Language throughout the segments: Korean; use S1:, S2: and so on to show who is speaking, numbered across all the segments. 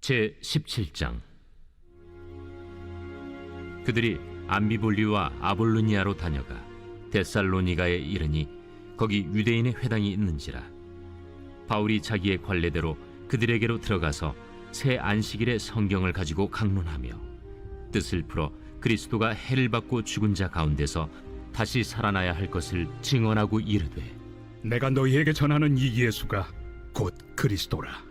S1: 제 17장. 그들이 암비볼리와 아볼로니아로 다녀가 데살로니가에 이르니 거기 유대인의 회당이 있는지라. 바울이 자기의 관례대로 그들에게로 들어가서 새 안식일에 성경을 가지고 강론하며 뜻을 풀어 그리스도가 해를 받고 죽은 자 가운데서 다시 살아나야 할 것을 증언하고 이르되,
S2: 내가 너희에게 전하는 이 예수가 곧 그리스도라.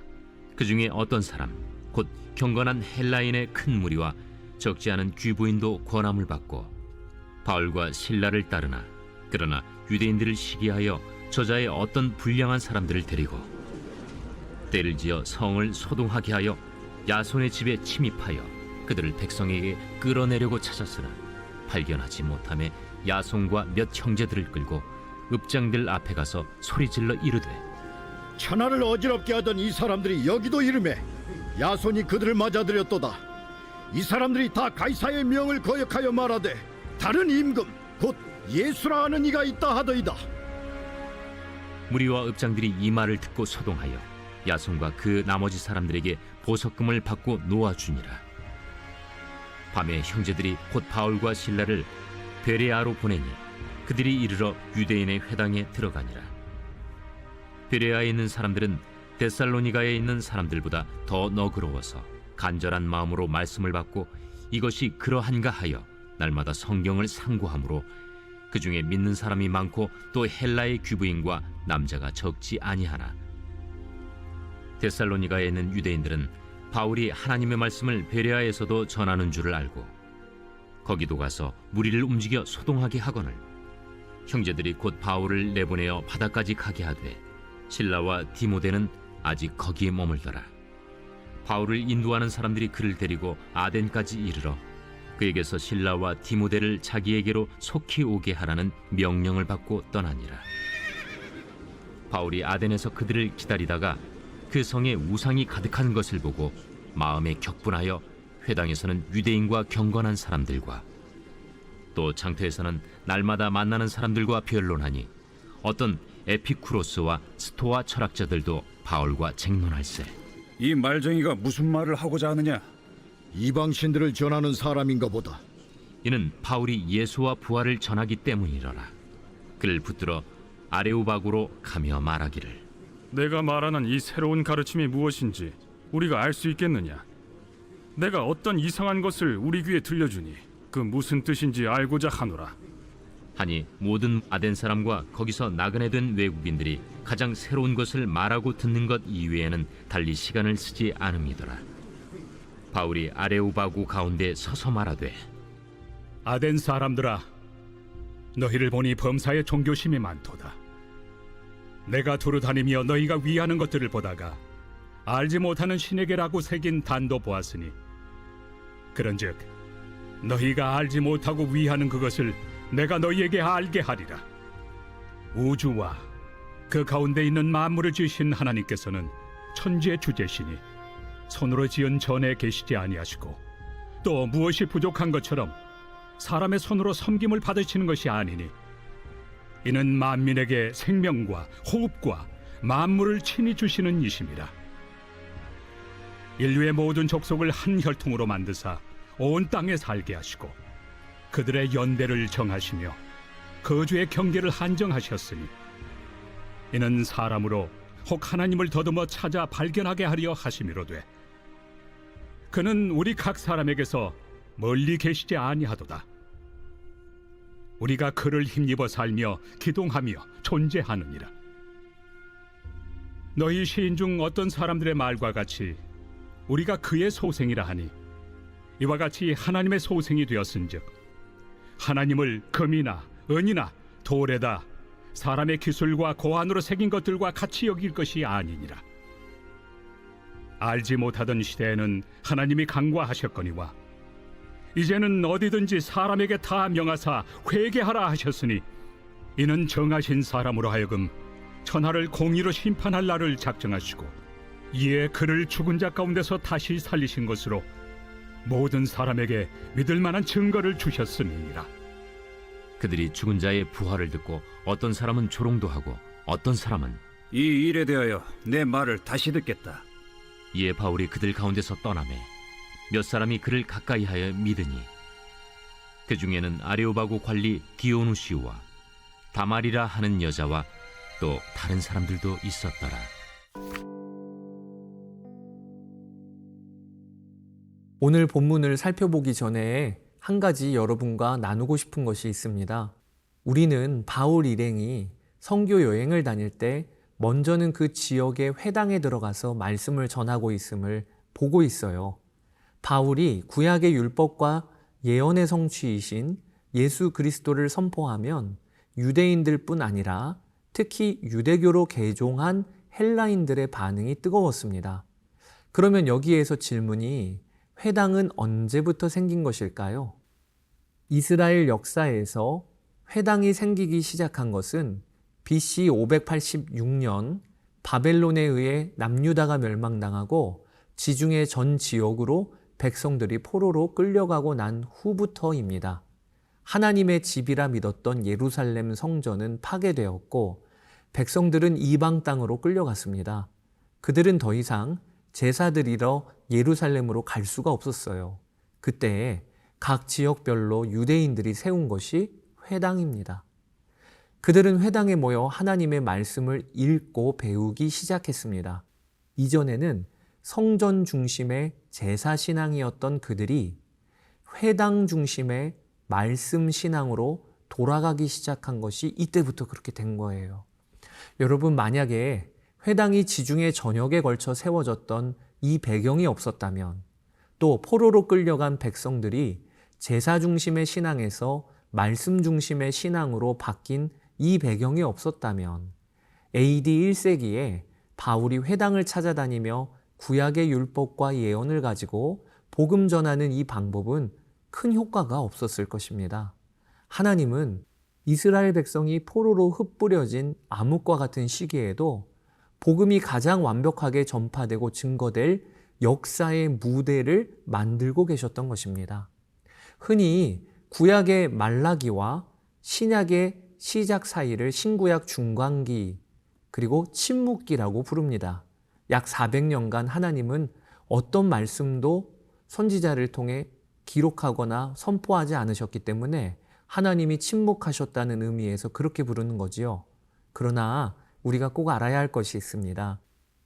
S1: 그 중에 어떤 사람 곧 경건한 헬라인의 큰 무리와 적지 않은 귀부인도 권함을 받고 바울과 실라를 따르나, 그러나 유대인들을 시기하여 저자의 어떤 불량한 사람들을 데리고 때를 지어 성을 소동하게 하여 야손의 집에 침입하여 그들을 백성에게 끌어내려고 찾았으나 발견하지 못하매 야손과 몇 형제들을 끌고 읍장들 앞에 가서 소리질러 이르되,
S3: 천하를 어지럽게 하던 이 사람들이 여기도 이르매 야손이 그들을 맞아들였도다. 이 사람들이 다 가이사의 명을 거역하여 말하되 다른 임금 곧 예수라 하는 이가 있다 하더이다.
S1: 무리와 읍장들이 이 말을 듣고 소동하여 야손과 그 나머지 사람들에게 보석금을 받고 놓아주니라. 밤에 형제들이 곧 바울과 실라를 베레아로 보내니 그들이 이르러 유대인의 회당에 들어가니라. 베레아에 있는 사람들은 데살로니가에 있는 사람들보다 더 너그러워서 간절한 마음으로 말씀을 받고 이것이 그러한가 하여 날마다 성경을 상고하므로 그 중에 믿는 사람이 많고 또 헬라의 귀부인과 남자가 적지 아니하나, 데살로니가에 있는 유대인들은 바울이 하나님의 말씀을 베레아에서도 전하는 줄을 알고 거기도 가서 무리를 움직여 소동하게 하거늘 형제들이 곧 바울을 내보내어 바다까지 가게 하되 실라와 디모데는 아직 거기에 머물더라. 바울을 인도하는 사람들이 그를 데리고 아덴까지 이르러 그에게서 실라와 디모데를 자기에게로 속히 오게 하라는 명령을 받고 떠나니라. 바울이 아덴에서 그들을 기다리다가 그 성에 우상이 가득한 것을 보고 마음에 격분하여 회당에서는 유대인과 경건한 사람들과 또 장터에서는 날마다 만나는 사람들과 변론하니 어떤 에피쿠로스와 스토아 철학자들도 바울과 쟁론할세.
S4: 이 말쟁이가 무슨 말을 하고자 하느냐?
S3: 이방신들을 전하는 사람인가 보다.
S1: 이는 바울이 예수와 부활을 전하기 때문이러라. 그를 붙들어 아레오바구로 가며 말하기를,
S5: 내가 말하는 이 새로운 가르침이 무엇인지 우리가 알 수 있겠느냐? 내가 어떤 이상한 것을 우리 귀에 들려주니 그 무슨 뜻인지 알고자 하노라.
S1: 하니 모든 아덴 사람과 거기서 나그네 된 외국인들이 가장 새로운 것을 말하고 듣는 것 이외에는 달리 시간을 쓰지 않음이더라. 바울이 아레오바구 가운데 서서 말하되,
S2: 아덴 사람들아, 너희를 보니 범사에 종교심이 많도다. 내가 두루 다니며 너희가 위하는 것들을 보다가 알지 못하는 신에게라고 새긴 단도 보았으니 그런즉 너희가 알지 못하고 위하는 그것을 내가 너희에게 알게 하리라. 우주와 그 가운데 있는 만물을 지으신 하나님께서는 천지의 주제시니 손으로 지은 전에 계시지 아니하시고 또 무엇이 부족한 것처럼 사람의 손으로 섬김을 받으시는 것이 아니니 이는 만민에게 생명과 호흡과 만물을 친히 주시는 이심이라. 인류의 모든 족속을 한 혈통으로 만드사 온 땅에 살게 하시고 그들의 연대를 정하시며 거주의 경계를 한정하셨으니 이는 사람으로 혹 하나님을 더듬어 찾아 발견하게 하려 하심이로되 그는 우리 각 사람에게서 멀리 계시지 아니하도다. 우리가 그를 힘입어 살며 기동하며 존재하느니라. 너희 시인 중 어떤 사람들의 말과 같이 우리가 그의 소생이라 하니 이와 같이 하나님의 소생이 되었은즉 하나님을 금이나 은이나 돌에다 사람의 기술과 고안으로 새긴 것들과 같이 여길 것이 아니니라. 알지 못하던 시대에는 하나님이 강구하셨거니와 이제는 어디든지 사람에게 다 명하사 회개하라 하셨으니 이는 정하신 사람으로 하여금 천하를 공의로 심판할 날을 작정하시고 이에 그를 죽은 자 가운데서 다시 살리신 것으로 모든 사람에게 믿을 만한 증거를 주셨음이니라.
S1: 그들이 죽은 자의 부활을 듣고 어떤 사람은 조롱도 하고 어떤 사람은
S4: 이 일에 대하여 내 말을 다시 듣겠다.
S1: 이에 바울이 그들 가운데서 떠나매 몇 사람이 그를 가까이하여 믿으니 그 중에는 아레오바고 관리 디오누시우와 다말이라 하는 여자와 또 다른 사람들도 있었더라.
S6: 오늘 본문을 살펴보기 전에 한 가지 여러분과 나누고 싶은 것이 있습니다. 우리는 바울 일행이 선교 여행을 다닐 때 먼저는 그 지역의 회당에 들어가서 말씀을 전하고 있음을 보고 있어요. 바울이 구약의 율법과 예언의 성취이신 예수 그리스도를 선포하면 유대인들뿐 아니라 특히 유대교로 개종한 헬라인들의 반응이 뜨거웠습니다. 그러면 여기에서 질문이 회당은 언제부터 생긴 것일까요? 이스라엘 역사에서 회당이 생기기 시작한 것은 BC 586년 바벨론에 의해 남유다가 멸망당하고 지중해 전 지역으로 백성들이 포로로 끌려가고 난 후부터입니다. 하나님의 집이라 믿었던 예루살렘 성전은 파괴되었고 백성들은 이방 땅으로 끌려갔습니다. 그들은 더 이상 제사 드리러 예루살렘으로 갈 수가 없었어요. 그때 각 지역별로 유대인들이 세운 것이 회당입니다. 그들은 회당에 모여 하나님의 말씀을 읽고 배우기 시작했습니다. 이전에는 성전 중심의 제사 신앙이었던 그들이 회당 중심의 말씀 신앙으로 돌아가기 시작한 것이 이때부터 그렇게 된 거예요. 여러분, 만약에 회당이 지중해 전역에 걸쳐 세워졌던 이 배경이 없었다면, 또 포로로 끌려간 백성들이 제사 중심의 신앙에서 말씀 중심의 신앙으로 바뀐 이 배경이 없었다면 AD 1세기에 바울이 회당을 찾아다니며 구약의 율법과 예언을 가지고 복음 전하는 이 방법은 큰 효과가 없었을 것입니다. 하나님은 이스라엘 백성이 포로로 흩뿌려진 암흑과 같은 시기에도 복음이 가장 완벽하게 전파되고 증거될 역사의 무대를 만들고 계셨던 것입니다. 흔히 구약의 말라기와 신약의 시작 사이를 신구약 중간기 그리고 침묵기라고 부릅니다. 약 400년간 하나님은 어떤 말씀도 선지자를 통해 기록하거나 선포하지 않으셨기 때문에 하나님이 침묵하셨다는 의미에서 그렇게 부르는 거지요. 그러나 우리가 꼭 알아야 할 것이 있습니다.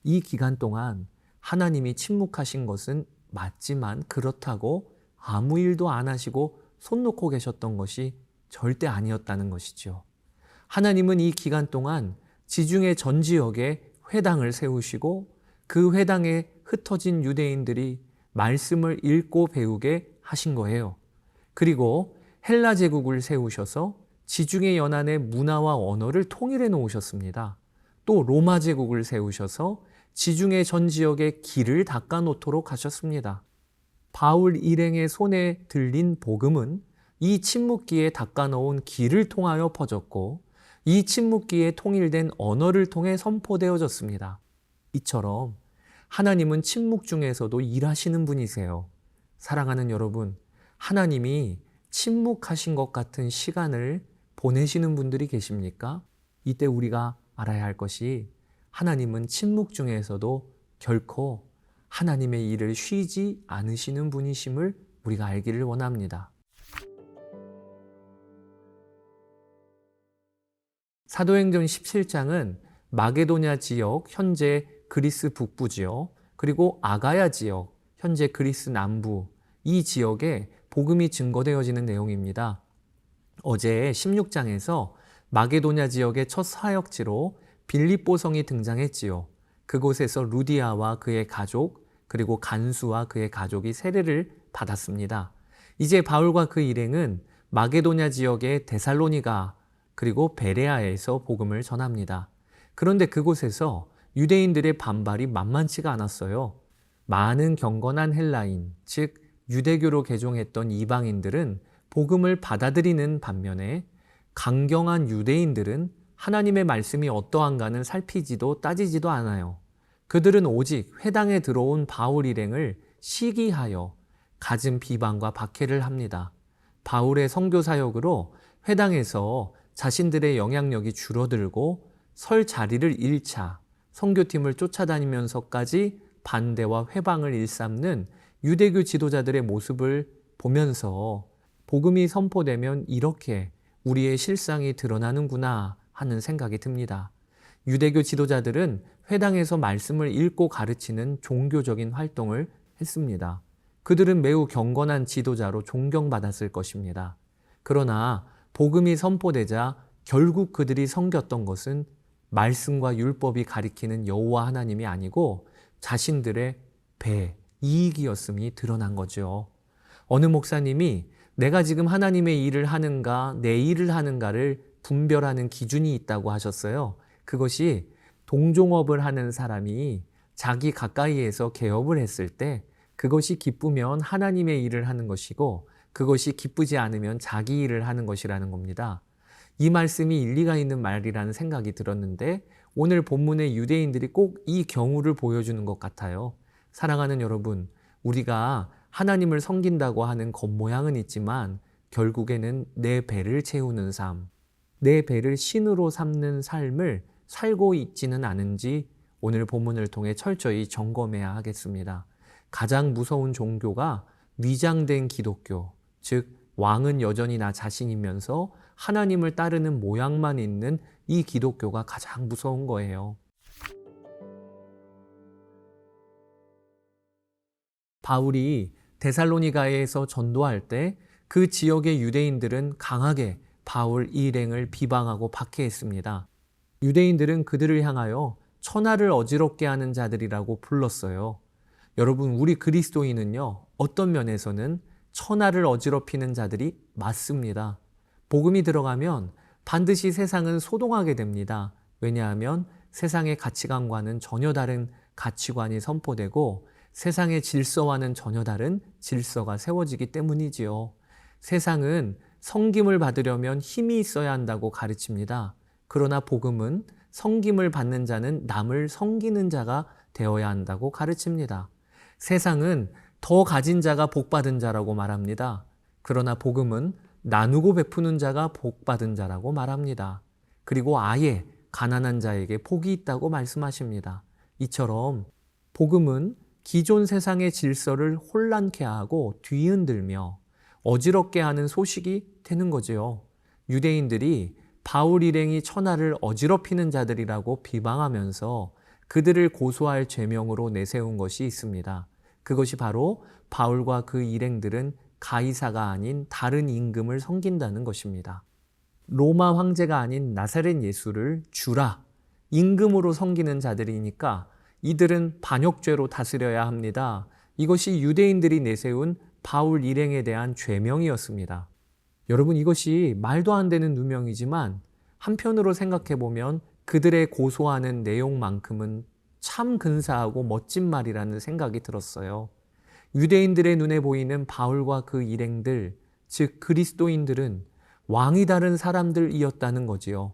S6: 이 기간 동안 하나님이 침묵하신 것은 맞지만 그렇다고 아무 일도 안 하시고 손 놓고 계셨던 것이 절대 아니었다는 것이죠. 하나님은 이 기간 동안 지중해 전 지역에 회당을 세우시고 그 회당에 흩어진 유대인들이 말씀을 읽고 배우게 하신 거예요. 그리고 헬라 제국을 세우셔서 지중해 연안의 문화와 언어를 통일해 놓으셨습니다. 또 로마 제국을 세우셔서 지중해 전 지역의 길을 닦아 놓도록 하셨습니다. 바울 일행의 손에 들린 복음은 이 침묵기에 닦아 놓은 길을 통하여 퍼졌고 이 침묵기에 통일된 언어를 통해 선포되어졌습니다. 이처럼 하나님은 침묵 중에서도 일하시는 분이세요. 사랑하는 여러분, 하나님이 침묵하신 것 같은 시간을 보내시는 분들이 계십니까? 이때 우리가 알아야 할 것이 하나님은 침묵 중에서도 결코 하나님의 일을 쉬지 않으시는 분이심을 우리가 알기를 원합니다. 사도행전 17장은 마게도냐 지역, 현재 그리스 북부지요. 그리고 아가야 지역, 현재 그리스 남부, 이 지역에 복음이 증거되어지는 내용입니다. 어제 16장에서 마게도냐 지역의 첫 사역지로 빌립보성이 등장했지요. 그곳에서 루디아와 그의 가족, 그리고 간수와 그의 가족이 세례를 받았습니다. 이제 바울과 그 일행은 마게도냐 지역의 데살로니가 그리고 베레아에서 복음을 전합니다. 그런데 그곳에서 유대인들의 반발이 만만치가 않았어요. 많은 경건한 헬라인, 즉 유대교로 개종했던 이방인들은 복음을 받아들이는 반면에 강경한 유대인들은 하나님의 말씀이 어떠한가는 살피지도 따지지도 않아요. 그들은 오직 회당에 들어온 바울 일행을 시기하여 갖은 비방과 박해를 합니다. 바울의 선교 사역으로 회당에서 자신들의 영향력이 줄어들고 설 자리를 잃자 선교팀을 쫓아다니면서까지 반대와 회방을 일삼는 유대교 지도자들의 모습을 보면서 복음이 선포되면 이렇게 우리의 실상이 드러나는구나 하는 생각이 듭니다. 유대교 지도자들은 회당에서 말씀을 읽고 가르치는 종교적인 활동을 했습니다. 그들은 매우 경건한 지도자로 존경받았을 것입니다. 그러나 복음이 선포되자 결국 그들이 섬겼던 것은 말씀과 율법이 가리키는 여호와 하나님이 아니고 자신들의 배, 이익이었음이 드러난 거죠. 어느 목사님이 내가 지금 하나님의 일을 하는가, 내 일을 하는가를 분별하는 기준이 있다고 하셨어요. 그것이 동종업을 하는 사람이 자기 가까이에서 개업을 했을 때 그것이 기쁘면 하나님의 일을 하는 것이고 그것이 기쁘지 않으면 자기 일을 하는 것이라는 겁니다. 이 말씀이 일리가 있는 말이라는 생각이 들었는데 오늘 본문의 유대인들이 꼭 이 경우를 보여주는 것 같아요. 사랑하는 여러분, 우리가 하나님을 섬긴다고 하는 겉모양은 있지만 결국에는 내 배를 채우는 삶, 내 배를 신으로 삼는 삶을 살고 있지는 않은지 오늘 본문을 통해 철저히 점검해야 하겠습니다. 가장 무서운 종교가 위장된 기독교, 즉 왕은 여전히 나 자신이면서 하나님을 따르는 모양만 있는 이 기독교가 가장 무서운 거예요. 바울이 데살로니가에서 전도할 때 그 지역의 유대인들은 강하게 바울 일행을 비방하고 박해했습니다. 유대인들은 그들을 향하여 천하를 어지럽게 하는 자들이라고 불렀어요. 여러분, 우리 그리스도인은요, 어떤 면에서는 천하를 어지럽히는 자들이 맞습니다. 복음이 들어가면 반드시 세상은 소동하게 됩니다. 왜냐하면 세상의 가치관과는 전혀 다른 가치관이 선포되고 세상의 질서와는 전혀 다른 질서가 세워지기 때문이지요. 세상은 섬김을 받으려면 힘이 있어야 한다고 가르칩니다. 그러나 복음은 섬김을 받는 자는 남을 섬기는 자가 되어야 한다고 가르칩니다. 세상은 더 가진 자가 복받은 자라고 말합니다. 그러나 복음은 나누고 베푸는 자가 복받은 자라고 말합니다. 그리고 아예 가난한 자에게 복이 있다고 말씀하십니다. 이처럼 복음은 기존 세상의 질서를 혼란케 하고 뒤흔들며 어지럽게 하는 소식이 되는 거죠. 유대인들이 바울 일행이 천하를 어지럽히는 자들이라고 비방하면서 그들을 고소할 죄명으로 내세운 것이 있습니다. 그것이 바로 바울과 그 일행들은 가이사가 아닌 다른 임금을 섬긴다는 것입니다. 로마 황제가 아닌 나사렛 예수를 주라, 임금으로 섬기는 자들이니까 이들은 반역죄로 다스려야 합니다. 이것이 유대인들이 내세운 바울 일행에 대한 죄명이었습니다. 여러분, 이것이 말도 안 되는 누명이지만 한편으로 생각해 보면 그들의 고소하는 내용만큼은 참 근사하고 멋진 말이라는 생각이 들었어요. 유대인들의 눈에 보이는 바울과 그 일행들, 즉 그리스도인들은 왕이 다른 사람들이었다는 거지요.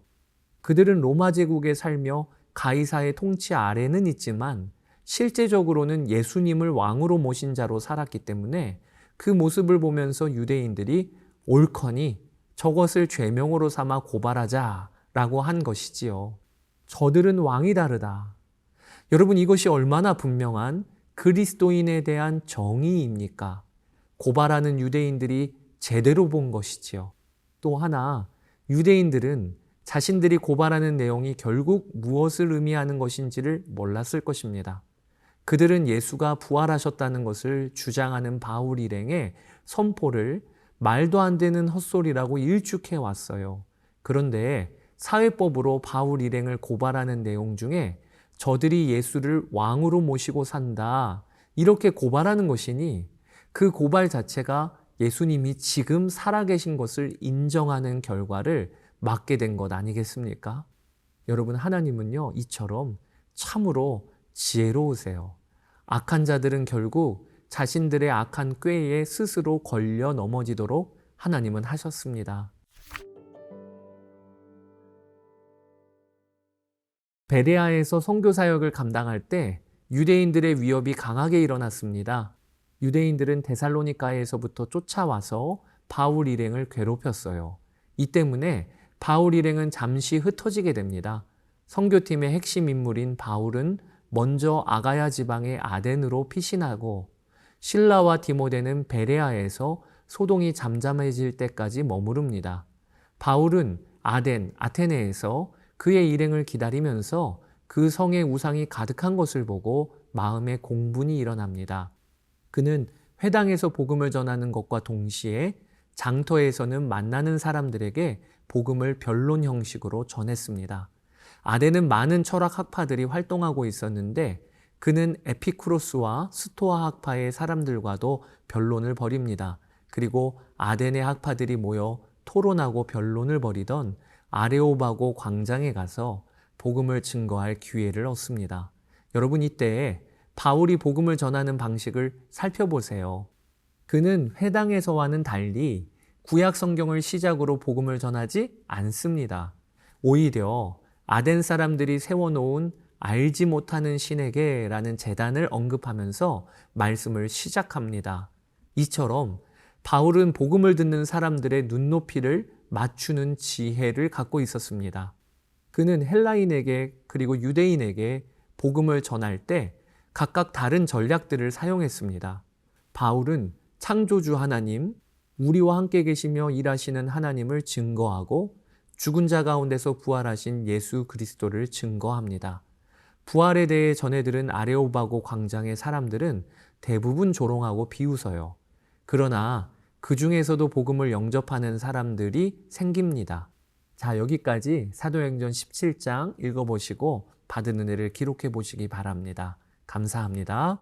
S6: 그들은 로마 제국에 살며 가이사의 통치 아래는 있지만 실제적으로는 예수님을 왕으로 모신 자로 살았기 때문에 그 모습을 보면서 유대인들이 옳거니 저것을 죄명으로 삼아 고발하자라고 한 것이지요. 저들은 왕이 다르다. 여러분, 이것이 얼마나 분명한 그리스도인에 대한 정의입니까? 고발하는 유대인들이 제대로 본 것이지요. 또 하나, 유대인들은 자신들이 고발하는 내용이 결국 무엇을 의미하는 것인지를 몰랐을 것입니다. 그들은 예수가 부활하셨다는 것을 주장하는 바울 일행의 선포를 말도 안 되는 헛소리라고 일축해 왔어요. 그런데 사회법으로 바울 일행을 고발하는 내용 중에 저들이 예수를 왕으로 모시고 산다, 이렇게 고발하는 것이니 그 고발 자체가 예수님이 지금 살아계신 것을 인정하는 결과를 맞게 된 것 아니겠습니까? 여러분, 하나님은요, 이처럼 참으로 지혜로우세요. 악한 자들은 결국 자신들의 악한 꾀에 스스로 걸려 넘어지도록 하나님은 하셨습니다. 베레아에서 선교 사역을 감당할 때 유대인들의 위협이 강하게 일어났습니다. 유대인들은 데살로니가에서부터 쫓아와서 바울 일행을 괴롭혔어요. 이 때문에 바울 일행은 잠시 흩어지게 됩니다. 선교팀의 핵심 인물인 바울은 먼저 아가야 지방의 아덴으로 피신하고 실라와 디모데는 베레아에서 소동이 잠잠해질 때까지 머무릅니다. 바울은 아덴, 아테네에서 그의 일행을 기다리면서 그 성의 우상이 가득한 것을 보고 마음에 공분이 일어납니다. 그는 회당에서 복음을 전하는 것과 동시에 장터에서는 만나는 사람들에게 복음을 변론 형식으로 전했습니다. 아덴은 많은 철학 학파들이 활동하고 있었는데 그는 에피쿠로스와 스토아 학파의 사람들과도 변론을 벌입니다. 그리고 아덴의 학파들이 모여 토론하고 변론을 벌이던 아레오바고 광장에 가서 복음을 증거할 기회를 얻습니다. 여러분, 이때에 바울이 복음을 전하는 방식을 살펴보세요. 그는 회당에서와는 달리 구약 성경을 시작으로 복음을 전하지 않습니다. 오히려 아덴 사람들이 세워놓은 알지 못하는 신에게라는 제단을 언급하면서 말씀을 시작합니다. 이처럼 바울은 복음을 듣는 사람들의 눈높이를 맞추는 지혜를 갖고 있었습니다. 그는 헬라인에게 그리고 유대인에게 복음을 전할 때 각각 다른 전략들을 사용했습니다. 바울은 창조주 하나님, 우리와 함께 계시며 일하시는 하나님을 증거하고 죽은 자 가운데서 부활하신 예수 그리스도를 증거합니다. 부활에 대해 전해들은 아레오바고 광장의 사람들은 대부분 조롱하고 비웃어요. 그러나 그 중에서도 복음을 영접하는 사람들이 생깁니다. 자, 여기까지 사도행전 17장 읽어보시고 받은 은혜를 기록해 보시기 바랍니다. 감사합니다.